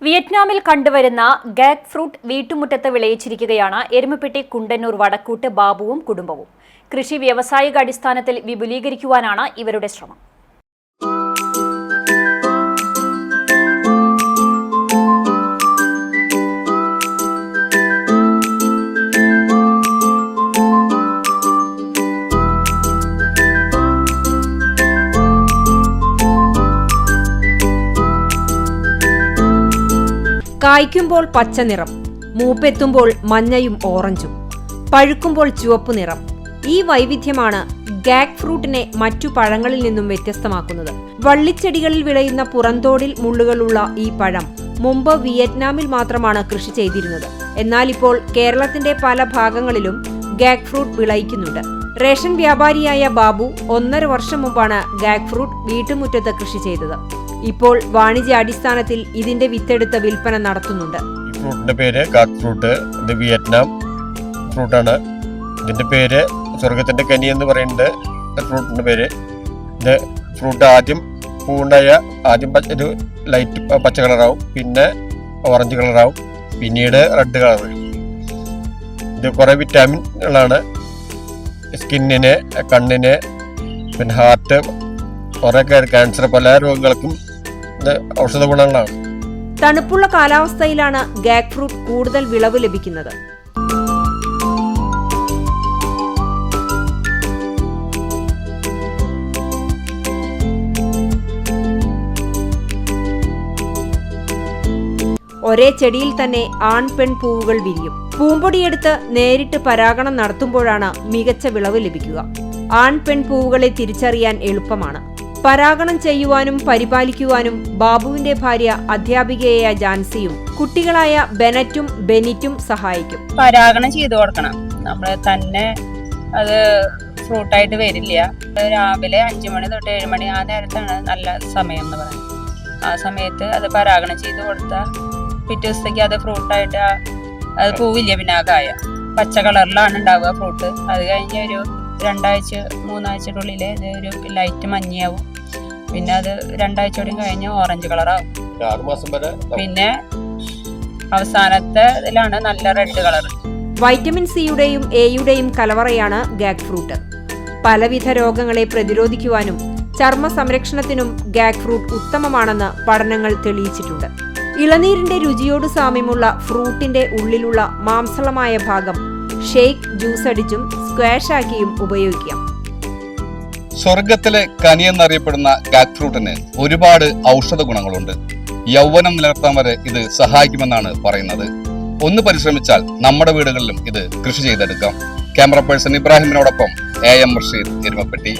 വിയറ്റ്നാമിൽ കണ്ടുവരുന്ന gac fruit വീട്ടുമുറ്റത്ത് വിളയിച്ചിരിക്കുകയാണ് എരുമപ്പെട്ടി കുണ്ടന്നൂർ വടക്കൂട്ട് ബാബുവും കുടുംബവും. കൃഷി വ്യാവസായിക അടിസ്ഥാനത്തിൽ വിപുലീകരിക്കുവാനാണ് ഇവരുടെ ശ്രമം. കായ്ക്കുമ്പോൾ പച്ച നിറം, മൂപ്പെത്തുമ്പോൾ മഞ്ഞയും ഓറഞ്ചും, പഴുക്കുമ്പോൾ ചുവപ്പ് നിറം. ഈ വൈവിധ്യമാണ് ഗാക് ഫ്രൂട്ടിനെ മറ്റു പഴങ്ങളിൽ നിന്നും വ്യത്യസ്തമാക്കുന്നത്. വള്ളിച്ചെടികളിൽ വിളയുന്ന പുറന്തോടിൽ മുള്ളുകളുള്ള ഈ പഴം മുമ്പ് വിയറ്റ്നാമിൽ മാത്രമാണ് കൃഷി ചെയ്തിരുന്നത്. എന്നാൽ ഇപ്പോൾ കേരളത്തിന്റെ പല ഭാഗങ്ങളിലും ഗാക് ഫ്രൂട്ട് വിളയിക്കുന്നുണ്ട്. റേഷൻ വ്യാപാരിയായ ബാബു 1.5 വർഷം മുമ്പാണ് ഗാക് ഫ്രൂട്ട് വീട്ടുമുറ്റത്ത് കൃഷി ചെയ്തത്. ഇപ്പോൾ വാണിജ്യാടിസ്ഥാനത്തിൽ ഇതിന്റെ വിത്തെടുത്ത് വിൽപ്പന നടത്തുന്നുണ്ട്. ഈ ഫ്രൂട്ടിന്റെ പേര് ഗാക് ഫ്രൂട്ട്. ഇത് വിയറ്റ്നാം ഫ്രൂട്ടാണ്. ഇതിന്റെ പേര് സ്വർഗത്തിന്റെ കനി എന്ന് പറയുന്നത് ഫ്രൂട്ടിന്റെ പേര്. ഇത് ഫ്രൂട്ട് ആദ്യം പൂണ്ടായ ആദ്യം ഒരു ലൈറ്റ് പച്ച കളറാവും, പിന്നെ ഓറഞ്ച് കളറാവും, പിന്നീട് റെഡ് കളർ. ഇത് കുറെ വിറ്റാമിനുകളാണ്. സ്കിന്നിന്, കണ്ണിന്, പിന്നെ ഹാർട്ട്, കുറെ ക്യാൻസർ, പല രോഗങ്ങൾക്കും ഇത് ഔഷധ ഗുണങ്ങളാണ്. തണുപ്പുള്ള കാലാവസ്ഥയിലാണ് ഗാക് ഫ്രൂട്ട് കൂടുതൽ വിളവ് ലഭിക്കുന്നത്. ഒരേ ചെടിയിൽ തന്നെ ആൺ പെൺ പൂവുകൾ വിരിയും. പൂമ്പൊടിയെടുത്ത് നേരിട്ട് പരാഗണം നടത്തുമ്പോഴാണ് മികച്ച വിളവ് ലഭിക്കുക. ആൺ പെൺ പൂവുകളെ തിരിച്ചറിയാൻ എളുപ്പമാണ്. പരാഗണം ചെയ്യുവാനും പരിപാലിക്കുവാനും ബാബുവിന്റെ ഭാര്യ അധ്യാപികയായ ജാൻസിയും കുട്ടികളായ ബെനറ്റും ബെനിറ്റും സഹായിക്കും. പരാഗണം ചെയ്തു കൊടുക്കണം. നമ്മൾ തന്നെ അത് ഫ്രൂട്ടായിട്ട് വരില്ല. രാവിലെ 5 മണി തൊട്ട് 7 മണി ആ നേരത്താണ് നല്ല സമയം എന്ന് പറയുന്നത്. ആ സമയത്ത് അത് പരാഗണം ചെയ്ത് കൊടുത്താൽ പിറ്റേ ദിവസത്തേക്ക് അത് ഫ്രൂട്ടായിട്ട് അത് പൂവില്ല, പിന്നെ ആ കായ പച്ച കളറിലാണ് ഉണ്ടാവുക ഫ്രൂട്ട്. അത് കഴിഞ്ഞ് ഒരു 2 ആഴ്ച 3 ആഴ്ചയുടെ ഇത് ഒരു ലൈറ്റ് മഞ്ഞയാവും. പിന്നെ അത് 2 ആഴ്ചയോടെ കഴിഞ്ഞ് ഓറഞ്ച് കളറാവും. 6 മാസം വരെ. പിന്നെ അവസാനത്തെ ഇതിലാണ് നല്ല റെഡ് കളർ. വൈറ്റമിൻ സിയുടെയും എയുടെയും കലവറയാണ് ഗാക് ഫ്രൂട്ട്. പലവിധ രോഗങ്ങളെ പ്രതിരോധിക്കുവാനും ചർമ്മ സംരക്ഷണത്തിനും ഗാക് ഫ്രൂട്ട് ഉത്തമമാണെന്ന് പഠനങ്ങൾ തെളിയിച്ചിട്ടുണ്ട്. ഇളനീരിന്റെ രുചിയോട് സാമ്യമുള്ള ഫ്രൂട്ടിന്റെ ഉള്ളിലുള്ള മാംസളമായ ഭാഗം ഷേക്ക്, ജ്യൂസ് അടിച്ചും സ്ക്വാഷ് ആക്കിയും ഉപയോഗിക്കാം. സ്വർഗത്തിലെ കനിയെന്നറിയപ്പെടുന്ന ഗാക് ഫ്രൂട്ടിന് ഒരുപാട് ഔഷധ ഗുണങ്ങളുണ്ട്. യൗവനം നിലനിർത്താൻ വരെ ഇത് സഹായിക്കുമെന്നാണ് പറയുന്നത്. ഒന്ന് പരിശ്രമിച്ചാൽ നമ്മുടെ വീടുകളിലും ഇത് കൃഷി ചെയ്തെടുക്കാം. ക്യാമറ പേഴ്സൺ ഇബ്രാഹിമിനോടൊപ്പം AM റഷീദ്, എരുമപ്പെട്ടി.